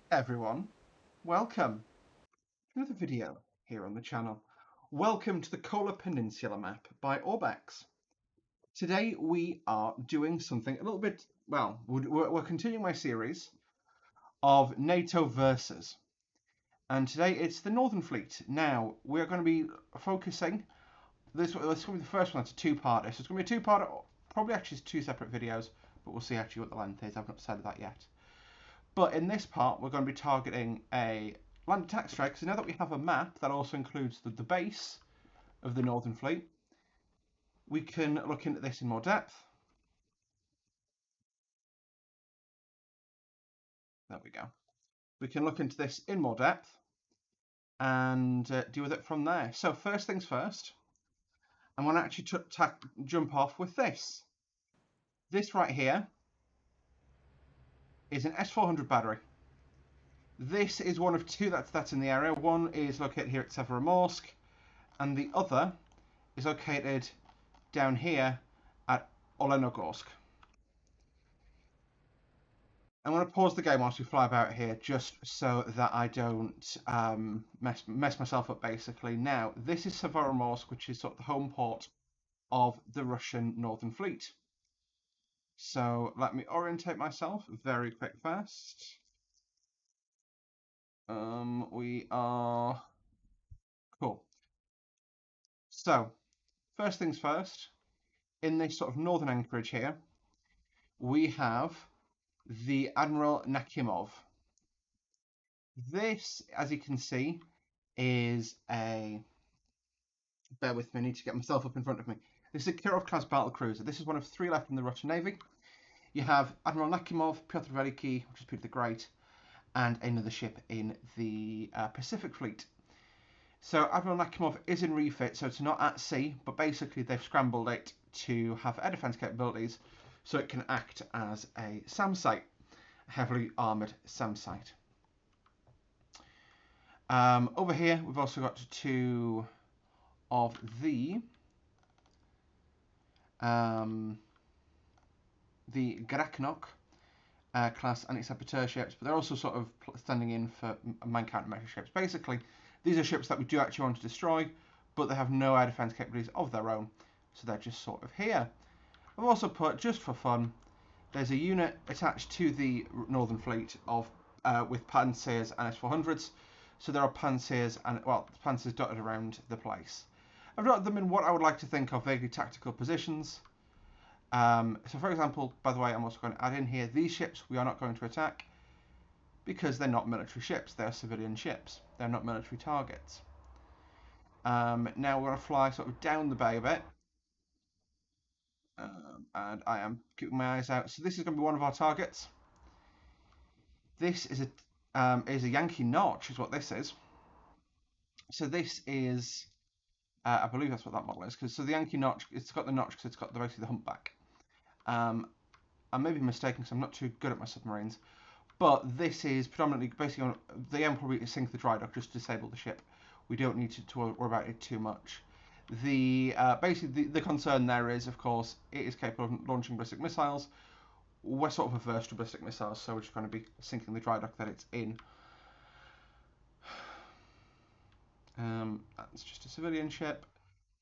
Everyone, welcome to another video here on the channel. Welcome to the Kola Peninsula map by Orbex. Today we are doing something a little bit, well, we're continuing my series of NATO versus. And today it's the Northern Fleet. Now, we're going to be focusing, this is going to be the first one, it's a two-parter. So it's going to be a two-parter, probably actually two separate videos, but we'll see actually what the length is. I've not decided that yet. But in this part, we're going to be targeting a land attack strike. So now that we have a map that also includes the base of the Northern Fleet, we can look into this in more depth. There we go. We can look into this in more depth and deal with it from there. So first things first, I'm going to actually jump off with this. This right here is an S400 battery. This is one of two that's in the area. One is located here at Severomorsk, and the other is located down here at Olenogorsk. I'm going to pause the game whilst we fly about here, just so that I don't mess myself up, basically. Now, this is Severomorsk, which is sort of the home port of the Russian Northern Fleet. So let me orientate myself very quick fast. We are cool. So, first things first, in this sort of northern anchorage here, we have the Admiral Nakhimov. This, as you can see, is a... Bear with me, I need to get myself up in front of me. This is a Kirov-class battlecruiser. This is one of three left in the Russian Navy. You have Admiral Nakhimov, Pyotr Veliky, which is Peter the Great, and another ship in the Pacific Fleet. So Admiral Nakhimov is in refit, so it's not at sea, but basically they've scrambled it to have air defence capabilities, so it can act as a SAM site, a heavily armoured SAM site. Over here, we've also got two of the Graknok class anti-saboteur ships, but they're also sort of standing in for mine countermeasure ships. Basically, these are ships that we do actually want to destroy, but they have no air defense capabilities of their own, so they're just sort of here. I've also put, just for fun, there's a unit attached to the Northern Fleet of with Panzers and S400s, so there are Panzers and, well, Panzers dotted around the place. I've dotted them in what I would like to think of vaguely tactical positions. So for example, by the way, I'm also going to add in here, these ships we are not going to attack because they're not military ships, they're civilian ships, they're not military targets. Now we're going to fly sort of down the bay a bit, and I am keeping my eyes out. So this is going to be one of our targets. This is a Yankee Notch, is what this is. So this is, I believe that's what that model is, because so the Yankee Notch, it's got the notch because it's got basically the humpback. I may be mistaken because I'm not too good at my submarines, but this is predominantly basically on the aim probably to sink the dry dock, just to disable the ship. We don't need to worry about it too much. Basically the concern there is, of course, it is capable of launching ballistic missiles. We're sort of averse to ballistic missiles, so we're just going to be sinking the dry dock that it's in. That's just a civilian ship.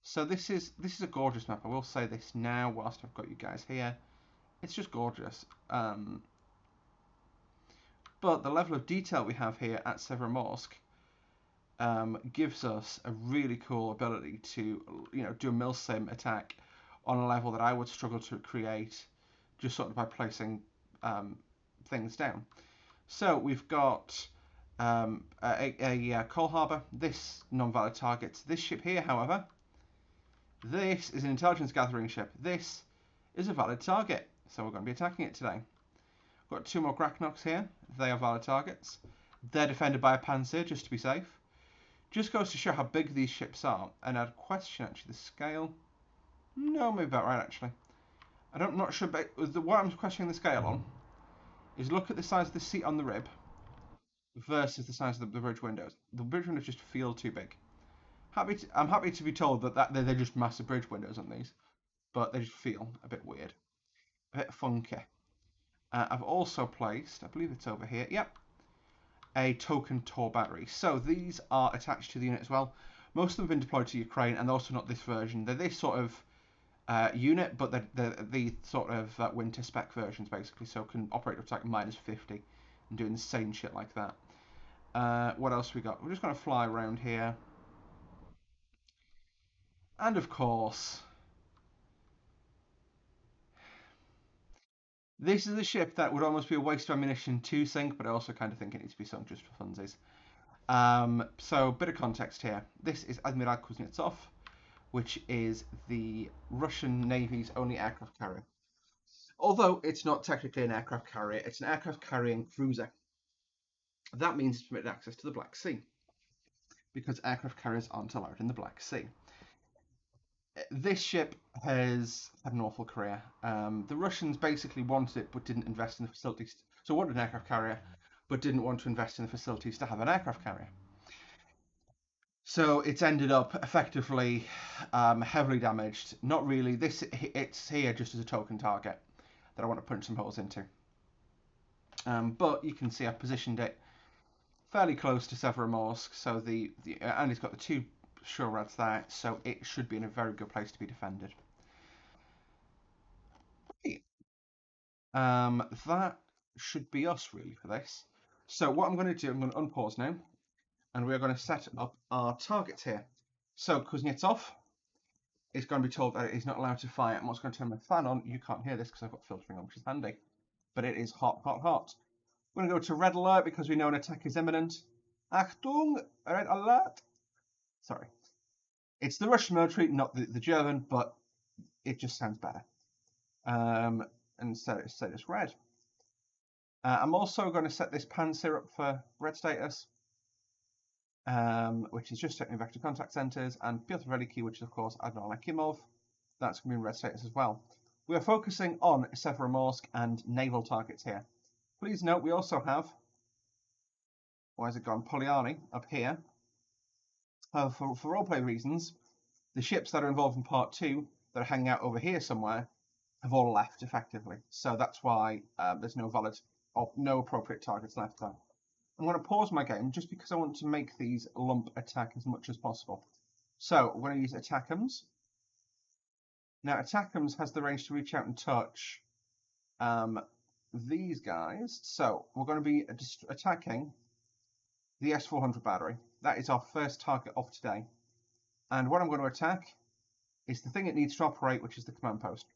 So this is a gorgeous map. I will say this now whilst I've got you guys here. It's just gorgeous. But the level of detail we have here at Severomorsk gives us a really cool ability to, do a milsim attack on a level that I would struggle to create just sort of by placing things down. So we've got a coal harbour. This non-valid targets this ship here, however. This is an intelligence gathering ship. This is a valid target, so we're going to be attacking it today. We've got two more Graknoks here. They are valid targets. They're defended by a Panzer, just to be safe. Just goes to show how big these ships are. And I'd question, actually, the scale. No, maybe about right, actually. I'm not sure, but what I'm questioning the scale on is look at the size of the seat on the rib versus the size of the bridge windows. The bridge windows just feel too big. I'm happy to be told that they're just massive bridge windows on these, but they just feel a bit weird, a bit funky. I've also placed, I believe it's over here, yep, a token Tor battery. So these are attached to the unit as well. Most of them have been deployed to Ukraine, and they're also not this version. They're this sort of unit, but they're the sort of winter spec versions basically, so can operate up to like -50 and do insane shit like that. What else we got? We're just going to fly around here. And of course, this is a ship that would almost be a waste of ammunition to sink, but I also kind of think it needs to be sunk just for funsies. So, bit of context here. This is Admiral Kuznetsov, which is the Russian Navy's only aircraft carrier. Although it's not technically an aircraft carrier, it's an aircraft carrying cruiser. That means it's permitted access to the Black Sea, because aircraft carriers aren't allowed in the Black Sea. This ship has had an awful career. The Russians basically wanted it, but didn't invest in the facilities. So wanted an aircraft carrier, but didn't want to invest in the facilities to have an aircraft carrier. So it's ended up effectively heavily damaged. Not really. It's here just as a token target that I want to punch some holes into. But you can see I've positioned it fairly close to Severomorsk, so and it's got the two shore rats there, so it should be in a very good place to be defended. That should be us really for this. So what I'm going to do, I'm going to unpause now, and we're going to set up our targets here. So Kuznetsov is going to be told that he's not allowed to fire. I'm also going to turn my fan on. You can't hear this because I've got filtering on, which is handy. But it is hot, hot, hot. We're going to go to red alert because we know an attack is imminent. Achtung, red alert. Sorry. It's the Russian military, not the German, but it just sounds better. And set it red. I'm also going to set this Panzer up for red status, which is just checking vector contact centers, and Pyotr Veliki, which is of course Admiral Akimov. That's going to be in red status as well. We are focusing on Severomorsk and naval targets here. Please note we also have, why has it gone, Poliani up here. For roleplay reasons, the ships that are involved in part 2 that are hanging out over here somewhere have all left effectively. So that's why there's no valid or no appropriate targets left there. I'm going to pause my game just because I want to make these lump attack as much as possible. So we're going to use Attackums. Now Attackums has the range to reach out and touch these guys. So we're going to be attacking the S-400 battery. That is our first target of today. And what I'm going to attack is the thing it needs to operate, which is the command post.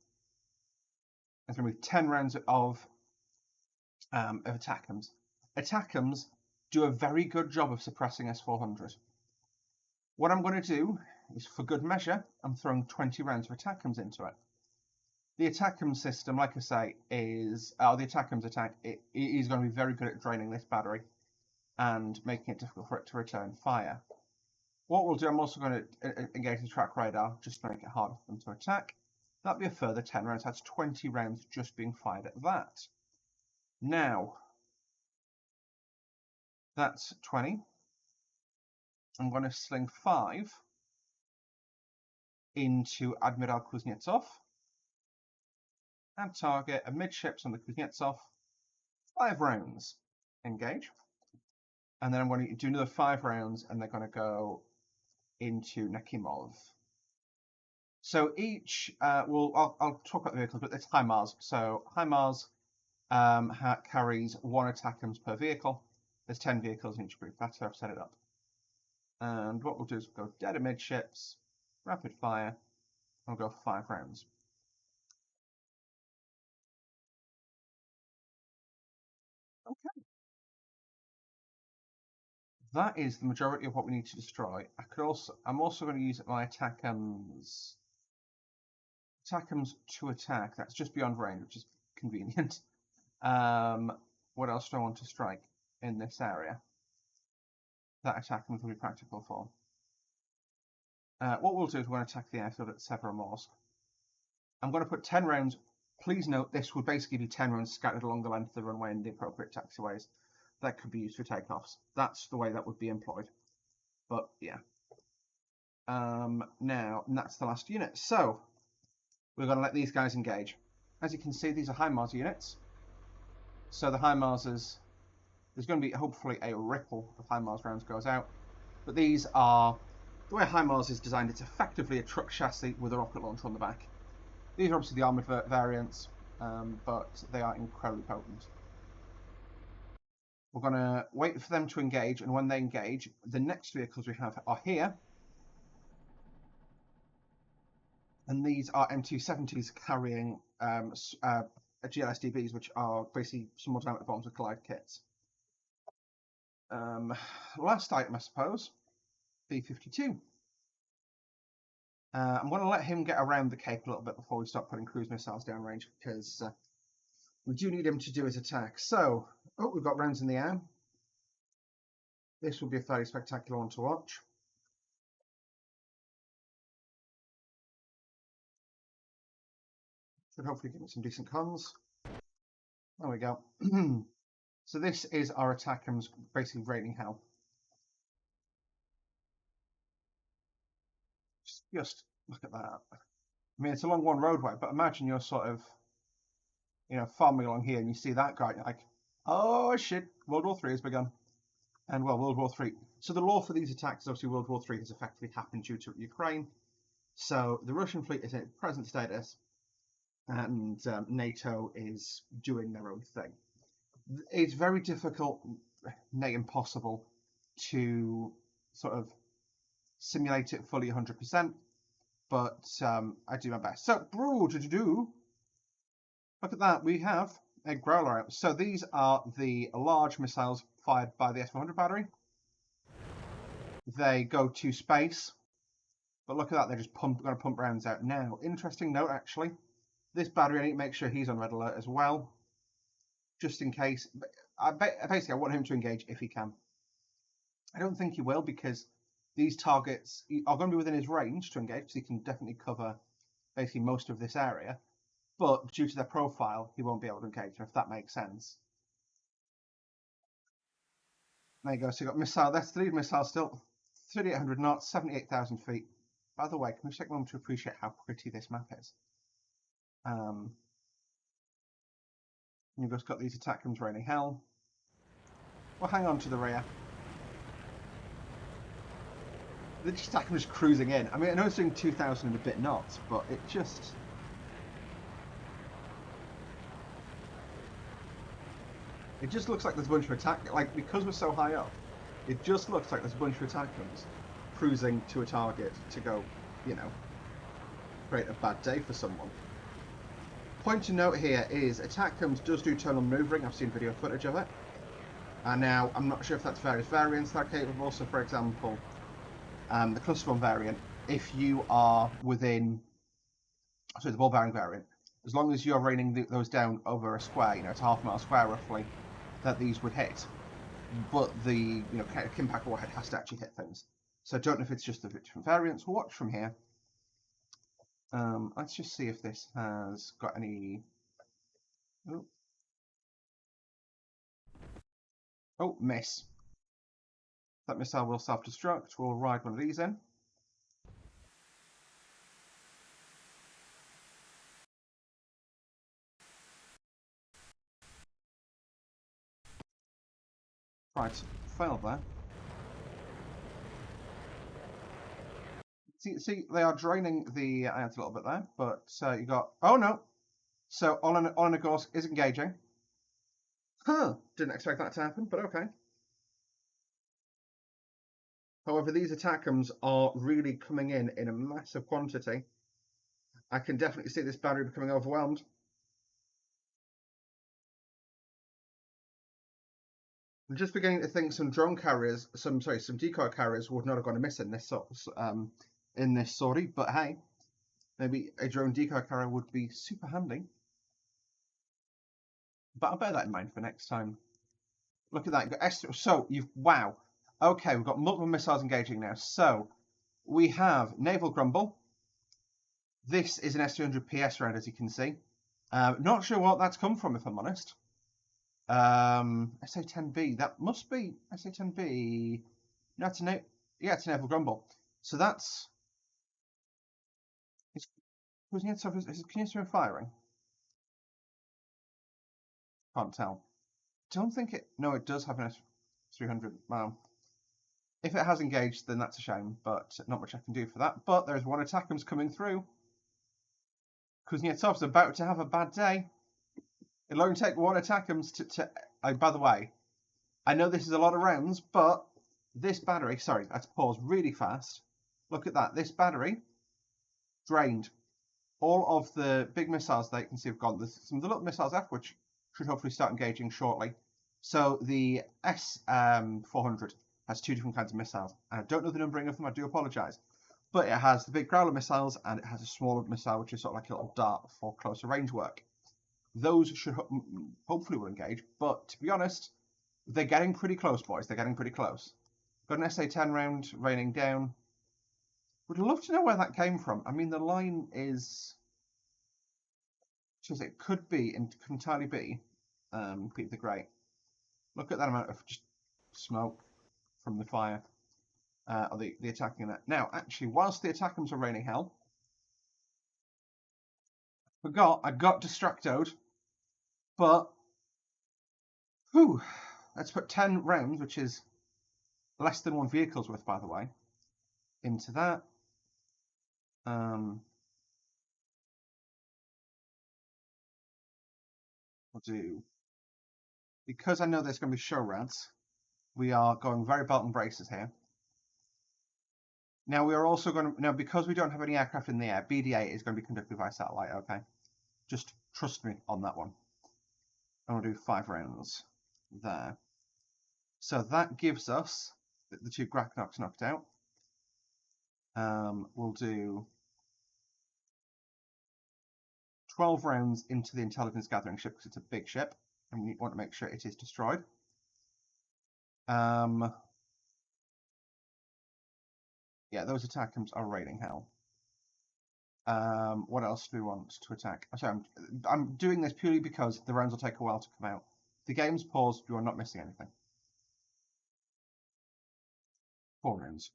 There's going to be 10 rounds of Attackums. Attackums do a very good job of suppressing S-400. What I'm going to do is, for good measure, I'm throwing 20 rounds of Attackums into it. The Attackums system, like I say, is the Attackums attack. It is going to be very good at draining this battery and making it difficult for it to return fire. What we'll do, I'm also going to engage the track radar just to make it harder for them to attack. That'll be a further 10 rounds. That's 20 rounds just being fired at that. Now, that's 20. I'm going to sling 5 into Admiral Kuznetsov and target amidships on the Kuznetsov. 5 rounds. Engage. And then I'm going to do another 5 rounds, and they're going to go into Nakimov. So each, I'll talk about the vehicles, but it's HIMARS. So HIMARS carries 1 Attackums per vehicle. There's 10 vehicles in each group. That's how I've set it up. And what we'll do is we'll go dead amidships, rapid fire, and we'll go 5 rounds. Okay. That is the majority of what we need to destroy. I'm also going to use my Attackums to attack. That's just beyond range, which is convenient. What else do I want to strike in this area that Attackums will be practical for? What we'll do is we're going to attack the airfield at Severomorsk. I'm going to put 10 rounds. Please note this would basically be 10 rounds scattered along the length of the runway in the appropriate taxiways that could be used for takeoffs. That's the way that would be employed. But yeah. Now, and that's the last unit. So we're going to let these guys engage. As you can see, these are HIMARS units. So the HIMARS's there's going to be hopefully a ripple of HIMARS rounds goes out. But these are, the way HIMARS is designed, it's effectively a truck chassis with a rocket launcher on the back. These are obviously the armoured variants, but they are incredibly potent. We're going to wait for them to engage, and when they engage, the next vehicles we have are here. And these are M270s carrying GLSDBs, which are basically somewhat down at the bottom of collide kits. Last item, I suppose, B-52. I'm going to let him get around the Cape a little bit before we start putting cruise missiles downrange, because we do need him to do his attack. So, we've got rounds in the air. This will be a fairly spectacular one to watch. Should hopefully give me some decent cons. There we go. So this is our attackums basically raining hell. Just look at that. I mean, it's a long one roadway, but imagine you're sort of, farming along here and you see that guy, and you're like, oh shit, World War III has begun. And well, World War III. So the law for these attacks, obviously World War III has effectively happened due to Ukraine. So the Russian fleet is in present status, and NATO is doing their own thing. It's very difficult, nay impossible, to sort of simulate it fully 100%, but I do my best. So, look at that, we have a Growler out. So these are the large missiles fired by the S-400 battery. They go to space, but look at that, they're just going to pump rounds out. Now, interesting note actually, this battery, I need to make sure he's on red alert as well, just in case. Basically, I want him to engage if he can. I don't think he will, because these targets are going to be within his range to engage, because he can definitely cover basically most of this area. But due to their profile, he won't be able to engage, if that makes sense. There you go. So you've got missile. That's the lead missile still. 3,800 knots, 78,000 feet. By the way, can we just take a moment to appreciate how pretty this map is? You've just got these attackums raining hell. We'll hang on to the rear. The attackam just cruising in. I mean, I know it's doing 2,000 and a bit knots, but it just... It just looks like there's a bunch of attack... Like, because we're so high up, it just looks like there's a bunch of attackams cruising to a target to go, create a bad day for someone. Point to note here is attackams does do tonal maneuvering. I've seen video footage of it. And now, I'm not sure if that's various variants that are capable. So, for example, the cluster bomb variant, if you are within... Sorry, the ball bearing variant, as long as you're raining those down over a square, it's a half-mile square roughly, that these would hit. But the Kimpack warhead has to actually hit things. So I don't know if it's just the different variants. We'll watch from here. Let's just see if this has got any... Oh, miss. That missile will self-destruct. We'll ride one of these in. Right, failed there. See, they are draining the ions a little bit there, but you got... Oh, no! So, Olenogorsk is engaging. Huh, didn't expect that to happen, but okay. However, these attackams are really coming in a massive quantity. I can definitely see this battery becoming overwhelmed. I'm just beginning to think some drone carriers, some decoy carriers would not have gone amiss in this sortie, but hey, maybe a drone decoy carrier would be super handy. But I'll bear that in mind for next time. Look at that. You've got so wow. Okay, we've got multiple missiles engaging now. So we have Naval Grumble. This is an S200 PS round, as you can see. Not sure what that's come from, if I'm honest. SA-10B. That must be SA-10B. No, it's it's a Naval Grumble. So that's... Is it continuously firing? Can't tell. don't think it... No, it does have an S-300. Wow. If it has engaged, then that's a shame, but not much I can do for that. But there's one attackers coming through. Kuznetsov's about to have a bad day. It'll only take one attackers to by the way, I know this is a lot of rounds, but this battery... Sorry, I have to pause really fast. Look at that. This battery drained. All of the big missiles that you can see have gone. There's some of the little missiles left, which should hopefully start engaging shortly. So the S-400 has two different kinds of missiles. I don't know the numbering of them, I do apologise. But it has the big Growler missiles, and it has a smaller missile, which is sort of like a little dart for closer range work. Those should hopefully will engage, but to be honest, they're getting pretty close, boys. They're getting pretty close. Got an SA-10 round raining down. Would love to know where that came from. I mean, the line is... It could be, and could entirely be, Peter the Great. Look at that amount of just smoke from the fire, or the attacking that. Now, actually, whilst the attackers are raining hell, I got distracted, but, whew, let's put 10 rounds, which is less than one vehicle's worth, by the way, into that. We'll do, because I know there's going to be show rads, we are going very belt and braces here. Now we are also going to, because we don't have any aircraft in the air, BD-8 is going to be conducted by satellite, okay? Just trust me on that one. I'm going to do 5 rounds there. So that gives us the 2 Gracnoks knocked out. We'll do 12 rounds into the intelligence gathering ship because it's a big ship and we want to make sure it is destroyed. Yeah, those attackers are raining hell. What else do we want to attack? Sorry, I'm doing this purely because the rounds will take a while to come out. The game's paused, you are not missing anything. 4 rounds.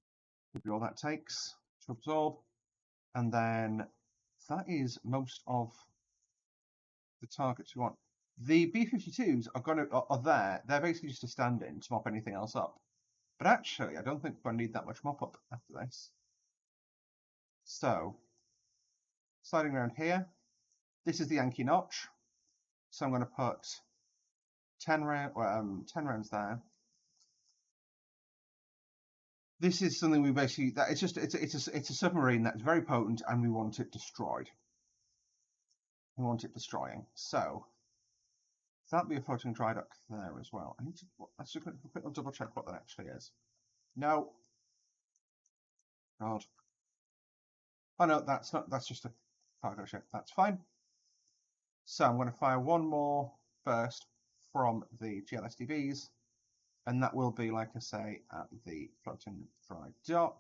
Would be all that takes to absorb. And then that is most of the targets we want. The B-52s are there. They're basically just a stand-in to mop anything else up. But actually, I don't think we're going to need that much mop-up after this. So, sliding around here, this is the Yankee notch. So I'm going to put 10 rounds there. This is something we basically, it's a submarine that's very potent and we want it destroyed. We want it destroying. So that'll be a floating dry dock there as well. I need to, let's just double check what that actually is. No. God. Oh no, that's not, that's just a cargo ship. That's fine. So I'm going to fire one more burst from the GLSDBs, and that will be, like I say, at the floating dry dock.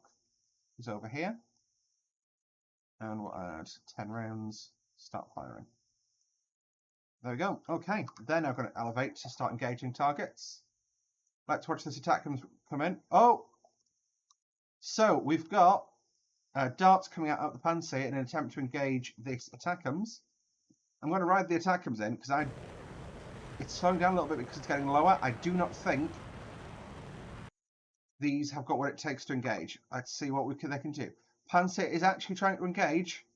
Is over here. And we'll add 10 rounds, start firing. There we go. Okay, they're now going to elevate to start engaging targets. Let's watch this attack come in. Oh! So we've got darts coming out of the Panzer in an attempt to engage this attackums. I'm going to ride the attackums in because it's slowing down a little bit because it's getting lower. I do not think these have got what it takes to engage. Let's see what they can do. Panzer is actually trying to engage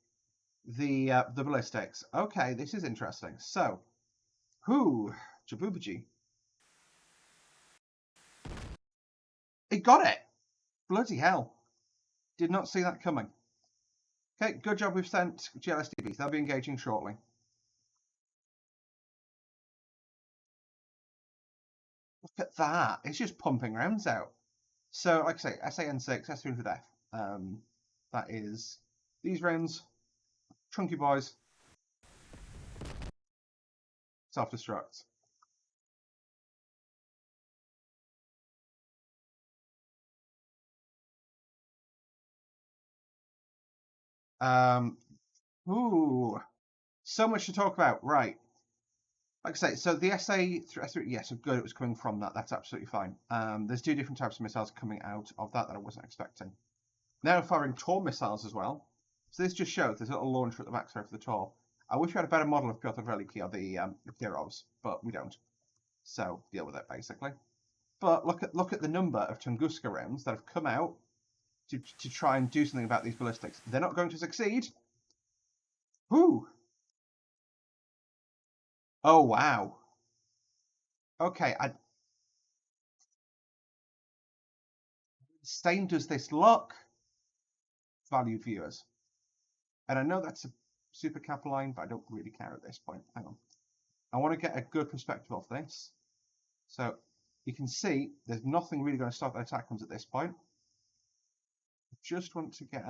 the ballistics. Okay, this is interesting. So, Jaboobaji. It got it! Bloody hell. Did not see that coming. Okay, good job we've sent GLSDBs. They'll be engaging shortly. Look at that. It's just pumping rounds out. So, like I say, SAN6, S300F. That is these rounds. Chunky boys. Self-destruct. Ooh. So much to talk about. Right. Like I say, so the SA-3, yes, good, it was coming from that. That's absolutely fine. There's 2 different types of missiles coming out of that I wasn't expecting. Now firing Tor missiles as well. So this just shows there's a little launcher at the backside for the Tor. I wish we had a better model of Piotr Veliki or the Kirovs, but we don't. So deal with it basically. But look at the number of Tunguska rounds that have come out to try and do something about these ballistics. They're not going to succeed. Whoo! Oh wow. Okay, Stain does this look, valued viewers. And I know that's a super cap line, but I don't really care at this point. Hang on. I want to get a good perspective of this. So you can see there's nothing really going to stop the attack comes at this point. I just want to get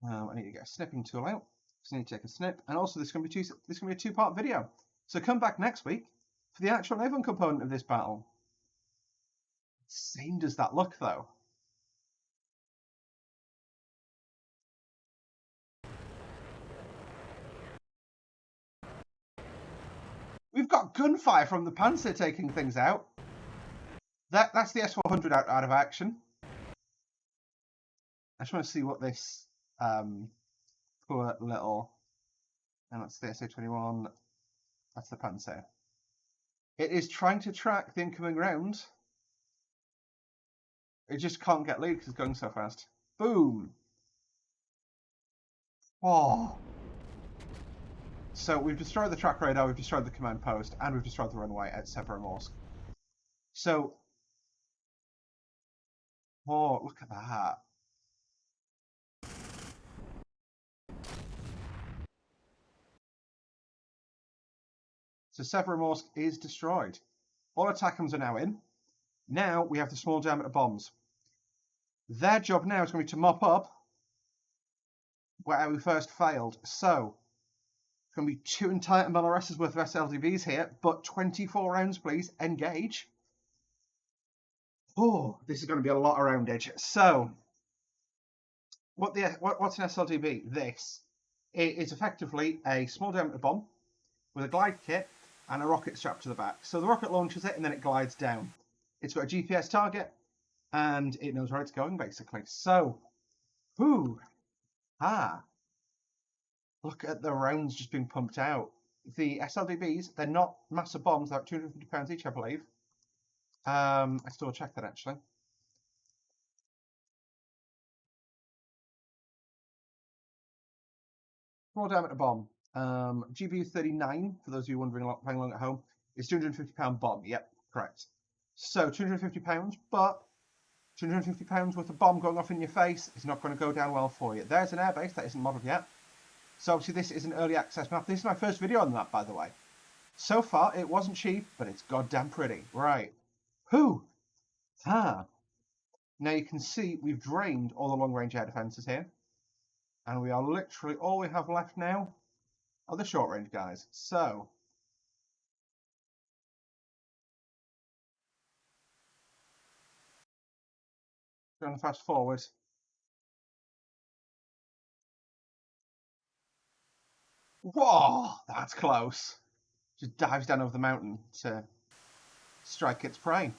I need to get a snipping tool out. So I need to take a snip, and also this is going to be a two-part video. So come back next week for the actual naval component of this battle. Same does that look though. We've got gunfire from the Panzer taking things out. That's the S400 out of action. I just want to see what this poor little, and that's the SA-21. That's the Panzer. It is trying to track the incoming round. It just can't get lead because it's going so fast. Boom! Oh! So we've destroyed the track radar, we've destroyed the command post, and we've destroyed the runway at Severomorsk. So, oh, look at that. So Severomorsk is destroyed. All attackums are now in. Now we have the small diameter bombs. Their job now is going to be to mop up where we first failed. So, it's going to be 2 entire MLRS's worth of SLDVs here, but 24 rounds, please. Engage. Oh, this is going to be a lot of roundage. So, what's an SLDV? This is effectively a small diameter bomb with a glide kit and a rocket strapped to the back. So the rocket launches it and then it glides down. It's got a GPS target and it knows where it's going basically. So, look at the rounds just being pumped out. The SLDBs, they're not massive bombs, they're 250 pounds each, I believe. I still check that actually. Small diameter bomb. GBU-39, for those of you wondering, playing along at home, is £250 bomb. Yep, correct. So £250, but £250 worth of bomb going off in your face is not going to go down well for you. There's an airbase that isn't modelled yet. So obviously this is an early access map. This is my first video on that, by the way. So far, it wasn't cheap, but it's goddamn pretty. Right. Now you can see we've drained all the long-range air defences here. And we are literally, all we have left now are the short-range guys. So, going to fast forward. Whoa, that's close. Just dives down over the mountain to strike its prey.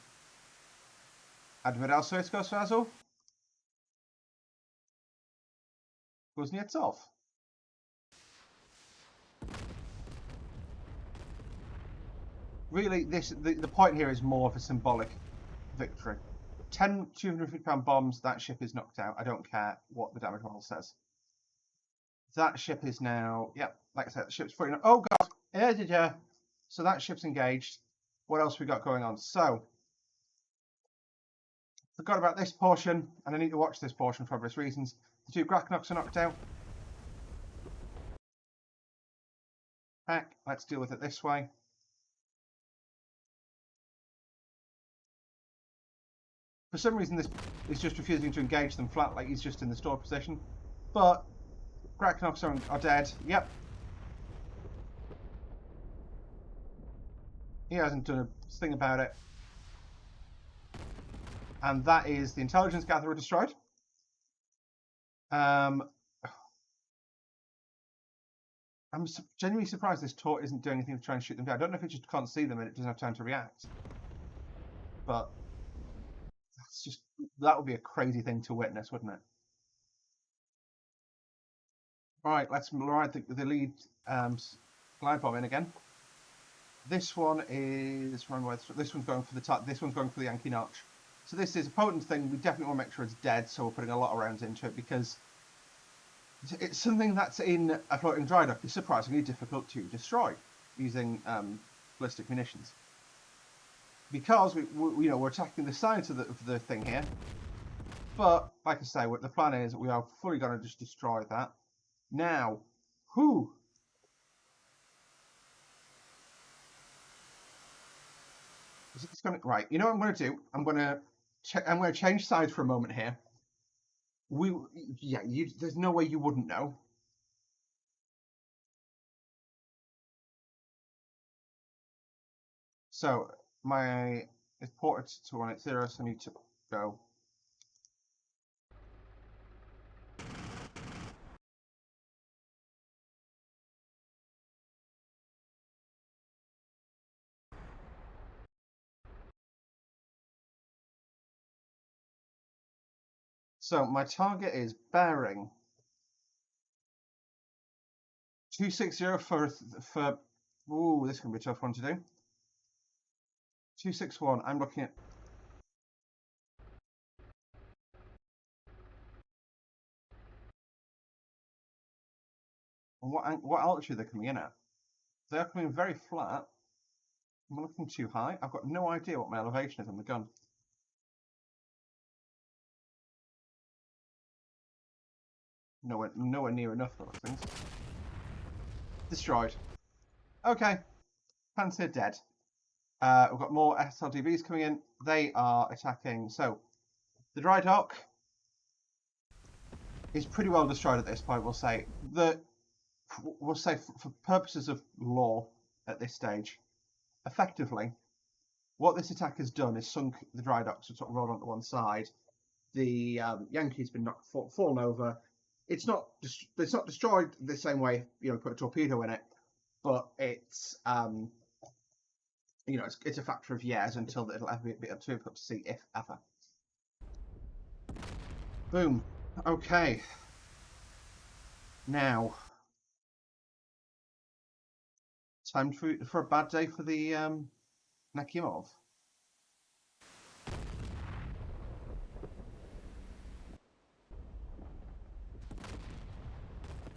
Admiral Sowiecko Swazu. Kuznetsov. Really, the point here is more of a symbolic victory. 10 £250 bombs, that ship is knocked out. I don't care what the damage model says. That ship is now, yep, like I said, the ship's fully. Oh god, so that ship's engaged. What else we got going on? So, forgot about this portion, and I need to watch this portion for obvious reasons. The 2 Grachnoks are knocked out. Heck, let's deal with it this way. For some reason, this is just refusing to engage them flat, like he's just in the store position. But Grachnoks are dead. Yep. He hasn't done a thing about it. And that is the intelligence gatherer destroyed. I'm genuinely surprised this Tort isn't doing anything to try and shoot them down. I don't know if it just can't see them and it doesn't have time to react. But that's just, that would be a crazy thing to witness, wouldn't it? Right, let's ride the lead glide bomb in again. This one is this one's going for this one's going for the Yankee Notch. So this is a potent thing. We definitely want to make sure it's dead, so we're putting a lot of rounds into it because it's something that's in a floating dry dock is surprisingly difficult to destroy using ballistic munitions. Because we're attacking the sides of the thing here. But like I say, what the plan is, we are fully going to just destroy that. Now, who? Is it going to right? You know what I'm going to do? I'm going to change sides for a moment here. There's no way you wouldn't know. So my it's ported to 180, so I need to go. So my target is bearing 260 for. Ooh, this can be a tough one to do. 261. I'm looking at. What altitude they're coming in at? They are coming very flat. I'm looking too high. I've got no idea what my elevation is on the gun. Nowhere near enough for those things. Destroyed. Okay. Panzer dead. We've got more SLDVs coming in. They are attacking. So, the dry dock is pretty well destroyed at this point, we'll say. We'll say for purposes of law at this stage, effectively, what this attack has done is sunk the dry docks and sort of rolled onto one side. The Yankee's been fallen over. It's not destroyed the same way, put a torpedo in it, but it's it's a factor of years until it'll ever be able to see, if ever. Boom. Okay. Now, time for a bad day for the Nakhimov.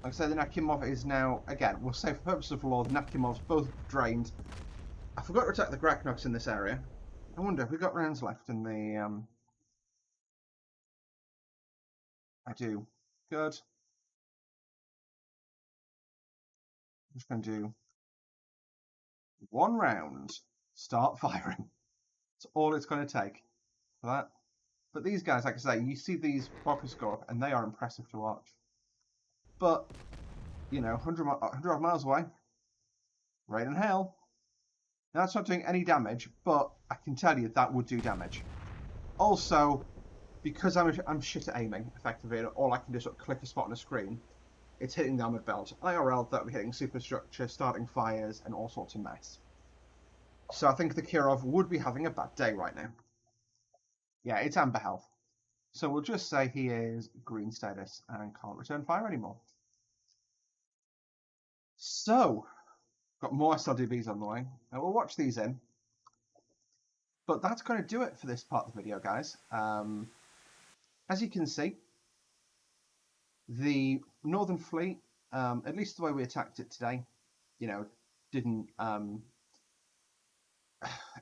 Like I say, the Nakhimov is now, again, we'll say for purposes of law, the Nakhimov's both drained. I forgot to attack the Graknoks in this area. I wonder if we got rounds left in the... I do. Good. I'm just going to do one round. Start firing. That's all it's going to take for that. But these guys, like I say, you see these rockets go up, and they are impressive to watch. But, 100 miles away, rain and hail. Now, that's not doing any damage, but I can tell you that would do damage. Also, because I'm shit at aiming, effectively, and all I can do is sort of click a spot on a screen, it's hitting the armoured belt. IRL, that would be hitting superstructure, starting fires, and all sorts of mess. So I think the Kirov would be having a bad day right now. Yeah, it's amber health. So we'll just say he is green status and can't return fire anymore. So, got more SLDBs on the way. Now we'll watch these in. But that's going to do it for this part of the video, guys. As you can see, the Northern Fleet, at least the way we attacked it today, didn't...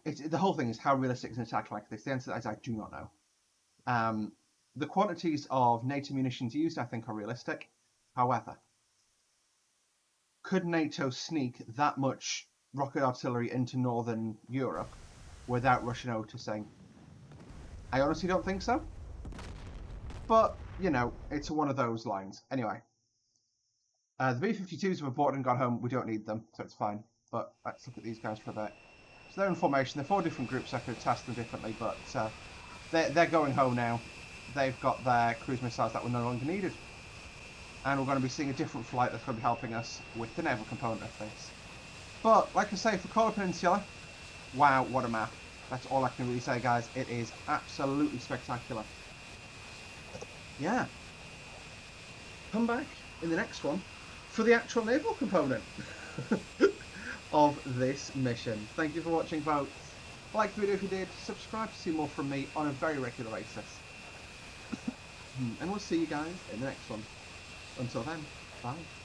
the whole thing is, how realistic is an attack like this? The answer is I do not know. The quantities of NATO munitions used, I think, are realistic. However, could NATO sneak that much rocket artillery into Northern Europe without Russia noticing? I honestly don't think so. But, it's one of those lines. Anyway, the B-52s have aborted and gone home. We don't need them, so it's fine. But let's look at these guys for a bit. So they're in formation. They're 4 different groups. I could task them differently, but they're going home now. They've got their cruise missiles that were no longer needed. And we're going to be seeing a different flight that's going to be helping us with the naval component of this. But, like I say, for Kola Peninsula, wow, what a map. That's all I can really say, guys. It is absolutely spectacular. Yeah. Come back in the next one for the actual naval component of this mission. Thank you for watching, folks. Like the video if you did, subscribe to see more from me on a very regular basis. And we'll see you guys in the next one. Until then, bye.